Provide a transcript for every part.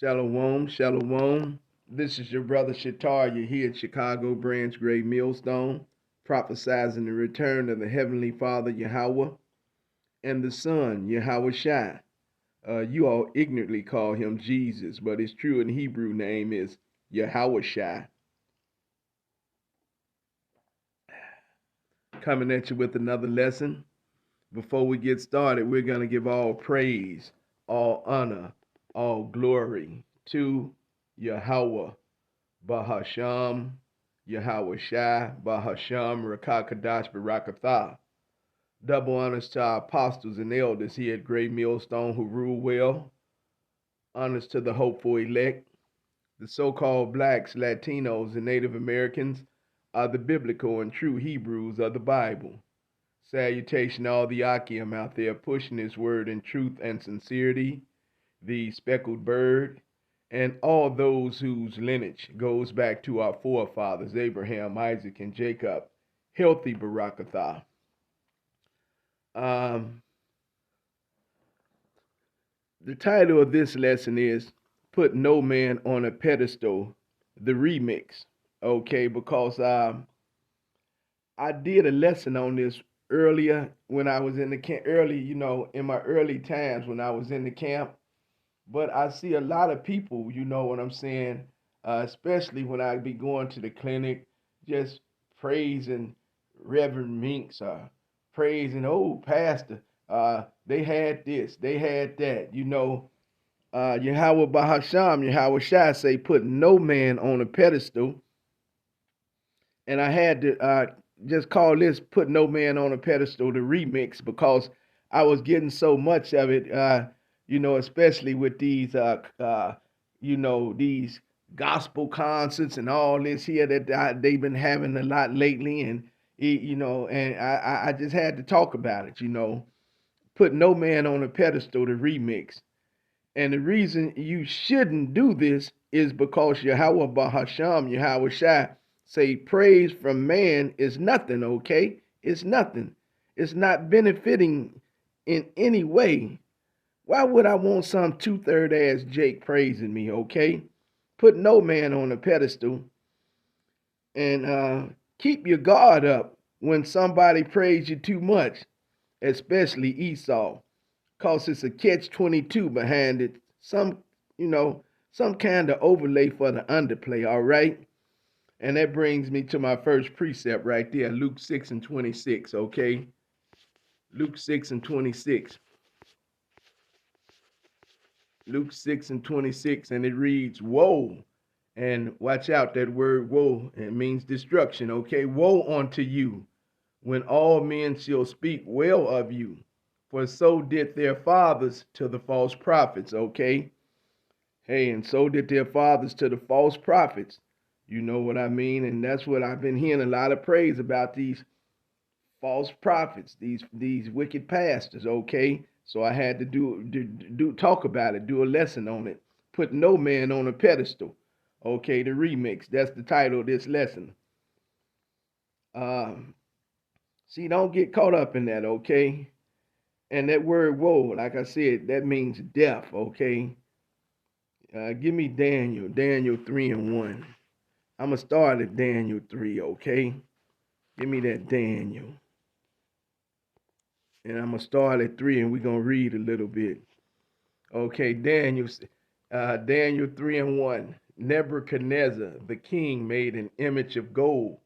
Shalom, shalom. This is your brother Shatar. You're here at Chicago Branch Great Millstone, prophesizing the return of the Heavenly Father Yahweh and the Son Yahweh Shai. You all ignorantly call him Jesus, but his true and Hebrew name is Yahweh Shai. Coming at you with another lesson. Before we get started, we're going to give all praise, all honor, all glory to Yahweh Bahasham, Yahweh Shai, Bahasham, Rakakadash, Barakatha. Double honors to our apostles and elders here at Great Millstone who rule well. Honors to the hopeful elect. The so-called blacks, Latinos, and Native Americans are the biblical and true Hebrews of the Bible. Salutation to all the Akim out there pushing his word in truth and sincerity, the speckled bird, and all those whose lineage goes back to our forefathers, Abraham, Isaac, and Jacob. Healthy Barakatha. The title of this lesson is Put No Man on a Pedestal, the remix. Okay, because I did a lesson on this earlier when I was in the camp, in my early times when I was in the camp. But I see a lot of people, you know what I'm saying, especially when I be going to the clinic, just praising Reverend Minks, praising, oh, Pastor, they had this, they had that, Yahweh Bahasham, Yahweh Shai say, put no man on a pedestal. And I had to just call this Put No Man on a Pedestal, the remix, because I was getting so much of it, especially with these, these gospel concerts and all this here that they've been having a lot lately. And I just had to talk about it, Put No Man on a Pedestal, the remix. And the reason you shouldn't do this is because Yahweh Bahasham, Yahweh Shai, say praise from man is nothing, okay? It's nothing. It's not benefiting in any way. Why would I want some two-third ass Jake praising me, okay? Put no man on a pedestal and keep your guard up when somebody praise you too much, especially Esau. Cause it's a catch-22 behind it. Some kind of overlay for the underplay, all right? And that brings me to my first precept right there, Luke 6 and 26, okay? Luke 6 and 26. Luke 6 and 26, and it reads, woe. And watch out, that word woe, it means destruction, okay? Woe unto you when all men shall speak well of you, for so did their fathers to the false prophets, okay? Hey, and so did their fathers to the false prophets. You know what I mean? And that's what I've been hearing a lot of praise about these false prophets, these wicked pastors, okay? So I had to do talk about it, do a lesson on it. Put no man on a pedestal. Okay, the remix. That's the title of this lesson. See, don't get caught up in that, okay? And that word woe, like I said, that means death, okay? Give me Daniel 3 and 1. I'm going to start at Daniel 3, okay? Give me that Daniel. And I'm going to start at 3 and we're going to read a little bit. Okay, Daniel 3 and 1. Nebuchadnezzar, the king, made an image of gold.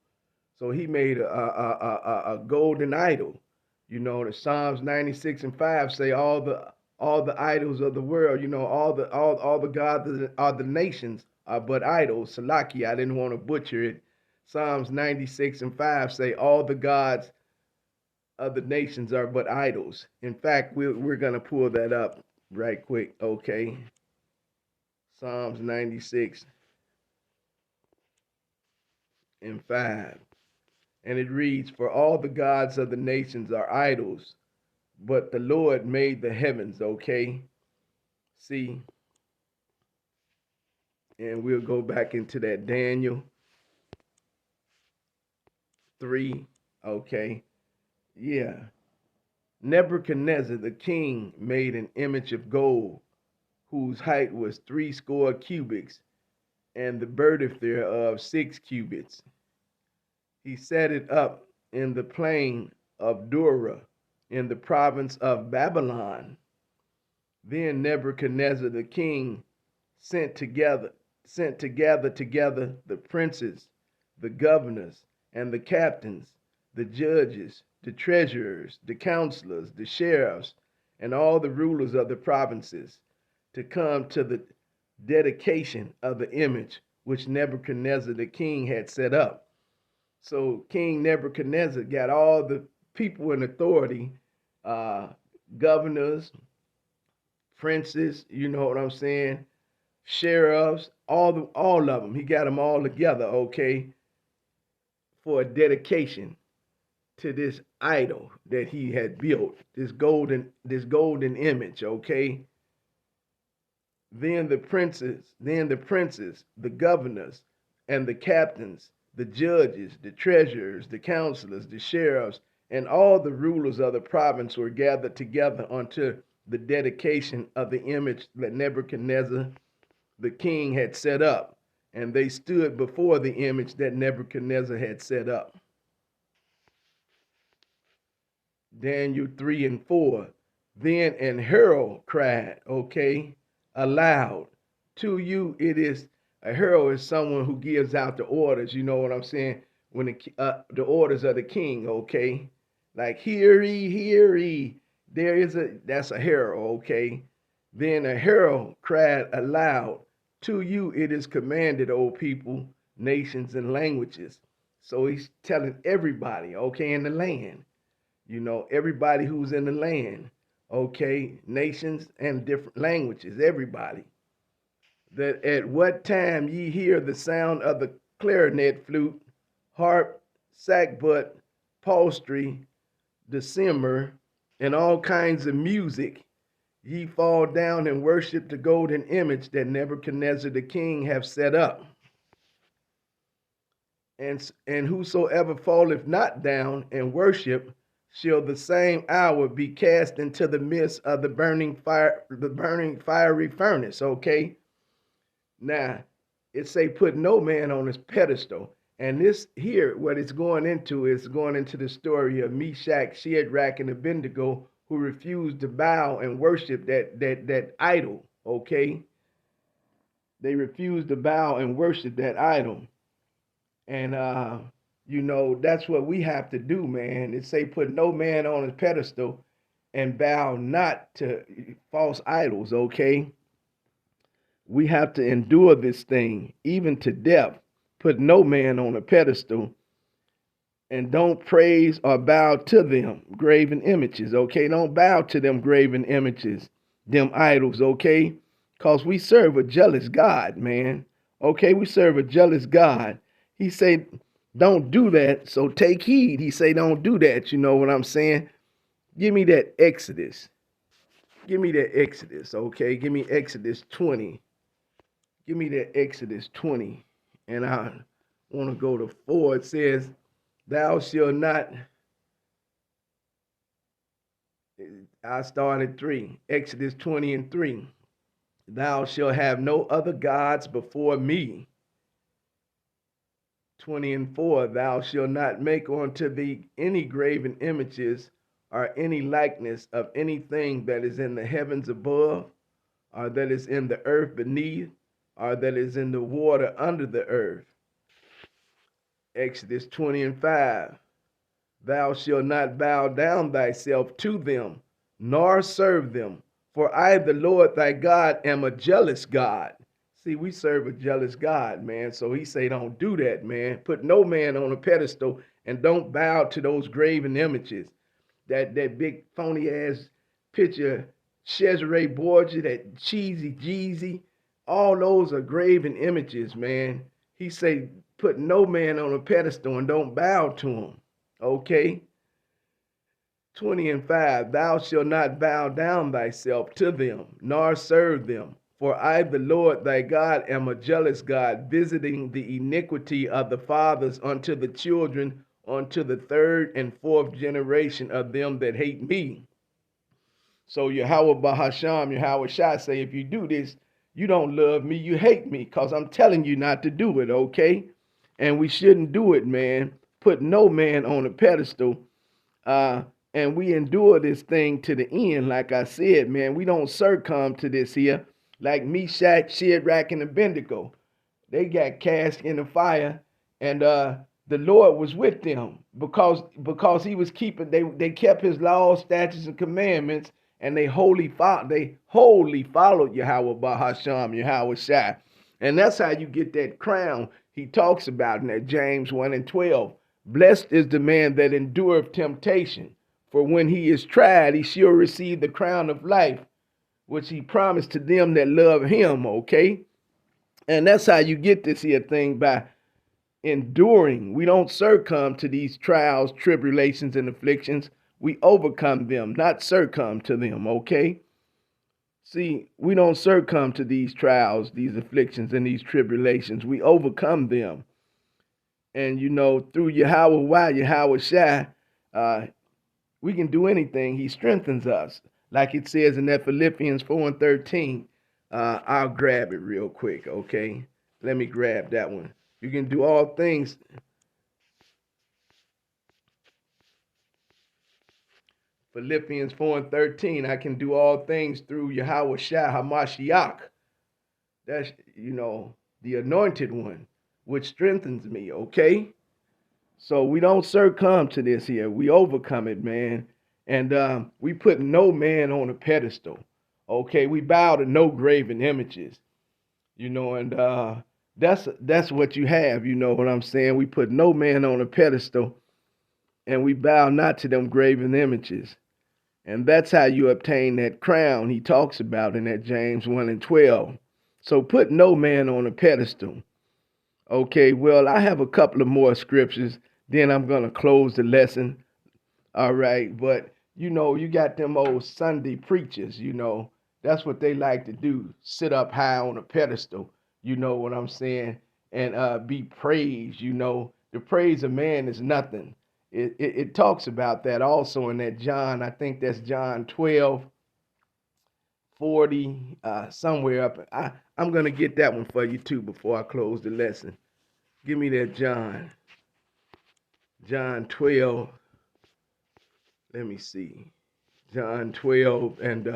So he made a golden idol. You know, the Psalms 96 and 5 say all the idols of the world, all the gods of the nations are but idols. Salaki, I didn't want to butcher it. Psalms 96 and 5 say all the gods of the nations are but idols. In fact, we're going to pull that up right quick, okay? Psalms 96 and 5. And it reads, for all the gods of the nations are idols, but the Lord made the heavens, okay? See? And we'll go back into that Daniel 3, okay? Yeah. Nebuchadnezzar, the king, made an image of gold, whose height was 60 cubits, and the breadth thereof 6 cubits. He set it up in the plain of Dura, in the province of Babylon. Then Nebuchadnezzar the king sent to gather together the princes, the governors, and the captains, the judges, the treasurers, the counselors, the sheriffs, and all the rulers of the provinces, to come to the dedication of the image which Nebuchadnezzar the king had set up. So King Nebuchadnezzar got all the people in authority, uh, governors, princes, you know what I'm saying, sheriffs, all of them. He got them all together, okay, for a dedication to this idol that he had built, this golden image, okay? Then the princes, the governors, and the captains, the judges, the treasurers, the counselors, the sheriffs, and all the rulers of the province were gathered together unto the dedication of the image that Nebuchadnezzar the king had set up. And they stood before the image that Nebuchadnezzar had set up. Daniel 3 and 4. Then an herald cried, okay, aloud. To you it is, a herald is someone who gives out the orders, you know what I'm saying? When the orders of the king, okay? Like, hear ye, hear ye. That's a herald, okay? Then a herald cried aloud, to you it is commanded, O people, nations, and languages. So he's telling everybody, okay, in the land, you know, everybody who's in the land, okay, nations and different languages, everybody, that at what time ye hear the sound of the clarinet, flute, harp, sackbut, psaltery, dulcimer, and all kinds of music, ye fall down and worship the golden image that Nebuchadnezzar the king hath set up. And whosoever falleth not down and worship shall the same hour be cast into the midst of the burning fiery furnace. Okay. Now it say put no man on his pedestal. And this here, what it's going into is going into the story of Meshach, Shadrach, and Abednego, who refused to bow and worship that idol. Okay. They refused to bow and worship that idol. And you know, that's what we have to do, man. It say put no man on his pedestal and bow not to false idols, okay? We have to endure this thing, even to death. Put no man on a pedestal and don't praise or bow to them graven images, okay? Don't bow to them graven images, them idols, okay? Because we serve a jealous God, man. Okay, we serve a jealous God. He said, don't do that, so take heed. He say, don't do that, you know what I'm saying? Give me that Exodus. Give me that Exodus, okay? Give me Exodus 20. Give me that Exodus 20. And I want to go to 4. It says, thou shalt not, I started 3. Exodus 20 and 3. Thou shalt have no other gods before me. 20 and 4, thou shalt not make unto thee any graven images or any likeness of anything that is in the heavens above, or that is in the earth beneath, or that is in the water under the earth. Exodus 20 and 5, thou shalt not bow down thyself to them, nor serve them, for I, the Lord thy God, am a jealous God. See, we serve a jealous God, man. So he say, don't do that, man. Put no man on a pedestal and don't bow to those graven images. That big phony ass picture, Cesare Borgia, that cheesy Jeezy, all those are graven images, man. He say, put no man on a pedestal and don't bow to him. Okay? 20 and 5, thou shalt not bow down thyself to them, nor serve them. For I, the Lord thy God, am a jealous God, visiting the iniquity of the fathers unto the children, unto the third and fourth generation of them that hate me. So Yahweh Bahasham, Yahweh Shai say, if you do this, you don't love me, you hate me, because I'm telling you not to do it, okay? And we shouldn't do it, man. Put no man on a pedestal. Uh, and we endure this thing to the end, like I said, man. We don't succumb to this here, like Meshach, Shadrach, and Abednego. They got cast in the fire, and the Lord was with them because he was keeping. They kept his laws, statutes, and commandments, and they wholly followed Yahweh Bahasham, Yahweh Shai, and that's how you get that crown he talks about in that James 1:12. Blessed is the man that endureth temptation, for when he is tried, he shall receive the crown of life, which he promised to them that love him. Okay. And that's how you get this here thing, by enduring. We don't succumb to these trials, tribulations, and afflictions. We overcome them, not succumb to them, okay? See, we don't succumb to these trials, these afflictions, and these tribulations. We overcome them. And, through Yahweh Shai, we can do anything. He strengthens us. Like it says in that Philippians 4:13. I'll grab it real quick, okay? Let me grab that one. You can do all things. Philippians 4:13. I can do all things through Yahweh Shai HaMashiach. That's, the anointed one, which strengthens me, okay? So we don't succumb to this here. We overcome it, man. And we put no man on a pedestal, okay? We bow to no graven images. And that's what you have, you know what I'm saying? We put no man on a pedestal, and we bow not to them graven images. And that's how you obtain that crown he talks about in that James 1:12. So put no man on a pedestal. Okay, well, I have a couple of more scriptures, then I'm going to close the lesson. All right, but you got them old Sunday preachers, that's what they like to do, sit up high on a pedestal, you know what I'm saying, and be praised, The praise of man is nothing. It talks about that also in that John, I think that's John 12:40, somewhere up. I'm going to get that one for you too before I close the lesson. Give me that John 12. Let me see. John 12 and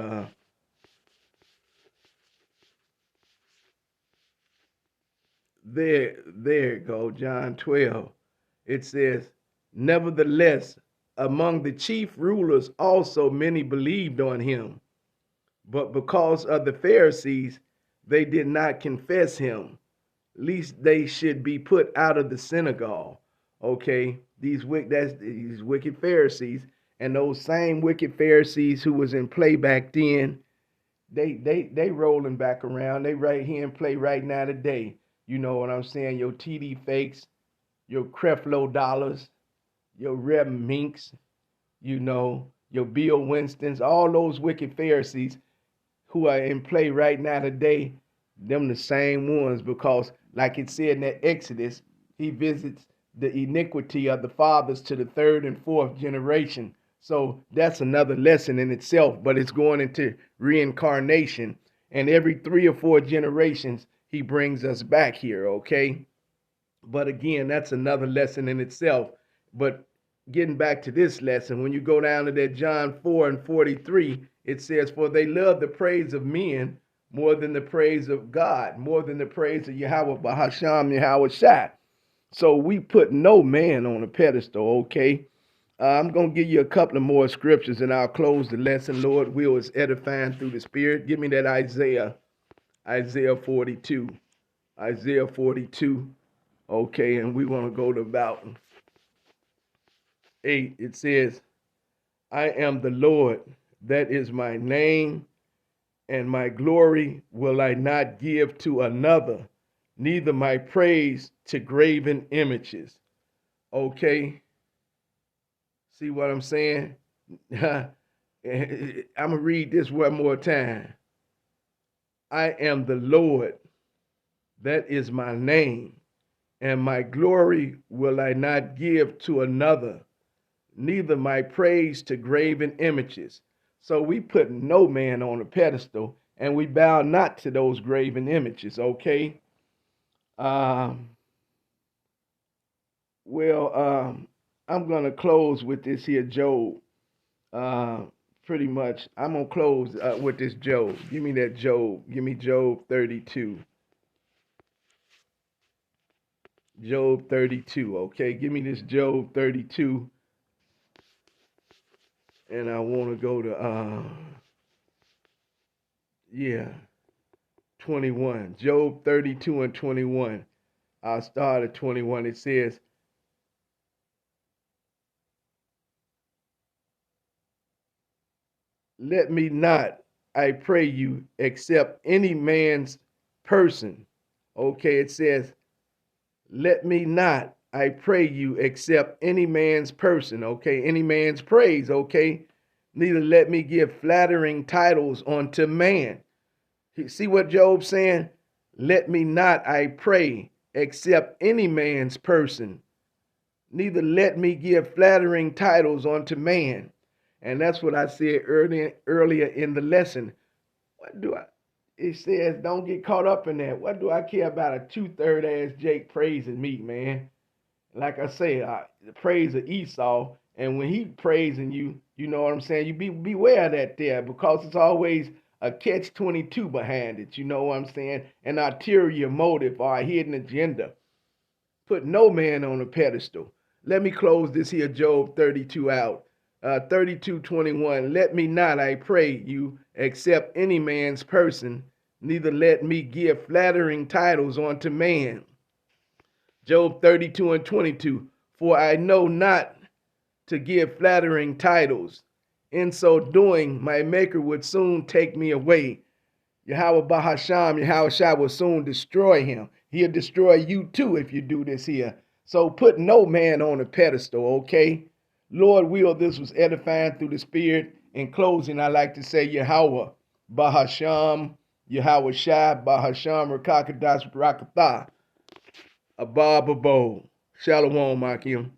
there you go, John 12. It says, nevertheless, among the chief rulers also many believed on him, but because of the Pharisees, they did not confess him, lest they should be put out of the synagogue. Okay, these wicked Pharisees, and those same wicked Pharisees who was in play back then, they rolling back around. They right here in play right now today. You know what I'm saying? Your TD Fakes, your Creflo Dollars, your Reb Minks, your Bill Winstons, all those wicked Pharisees who are in play right now today, them the same ones, because like it said in that Exodus, he visits the iniquity of the fathers to the third and fourth generation. So that's another lesson in itself, but it's going into reincarnation. And every 3 or 4 generations, he brings us back here, okay? But again, that's another lesson in itself. But getting back to this lesson, when you go down to that John 4:43, it says, for they love the praise of men more than the praise of God, more than the praise of Yahweh Bahasham, Yahweh Shai. So we put no man on a pedestal, okay? I'm going to give you a couple of more scriptures and I'll close the lesson. Lord will is edifying through the Spirit. Give me that Isaiah 42. Isaiah 42. Okay, and we want to go to about 8. It says, I am the Lord, that is my name, and my glory will I not give to another, neither my praise to graven images. Okay? See what I'm saying? I'm going to read this one more time. I am the Lord, that is my name, and my glory will I not give to another, neither my praise to graven images. So we put no man on a pedestal, and we bow not to those graven images, okay? Um, well, I'm going to close with this here Job. Uh, Pretty much, I'm going to close with this Job. Give me that Job. Give me Job 32. Job 32, okay? Give me this Job 32. And I want to go to, yeah, 21. Job 32 and 21. I'll start at 21. It says, let me not, I pray you, accept any man's person. Okay, it says, let me not, I pray you, accept any man's person. Okay, any man's praise. Okay, neither let me give flattering titles unto man. See what Job's saying? Let me not, I pray, accept any man's person. Neither let me give flattering titles unto man. And that's what I said earlier in the lesson. What do I? It says, don't get caught up in that. What do I care about a two-third ass Jake praising me, man? Like I say, the praise of Esau, and when he praising you, you know what I'm saying? You beware of that there, because it's always a catch-22 behind it. You know what I'm saying? An ulterior motive or a hidden agenda. Put no man on a pedestal. Let me close this here Job 32 out. 32:21. Let me not, I pray you, accept any man's person, neither let me give flattering titles unto man. Job 32 and 22. For I know not to give flattering titles. In so doing, my maker would soon take me away. Yahweh Bahasham, Yahweh Shai will soon destroy him. He'll destroy you too if you do this here. So put no man on a pedestal, okay? Lord will, this was edifying through the Spirit. In closing, I like to say Yahweh Bahasham, Yahweh Shai, Bahasham, Rakakadas, Rakatha, Abba Babo. Shalom, Makim.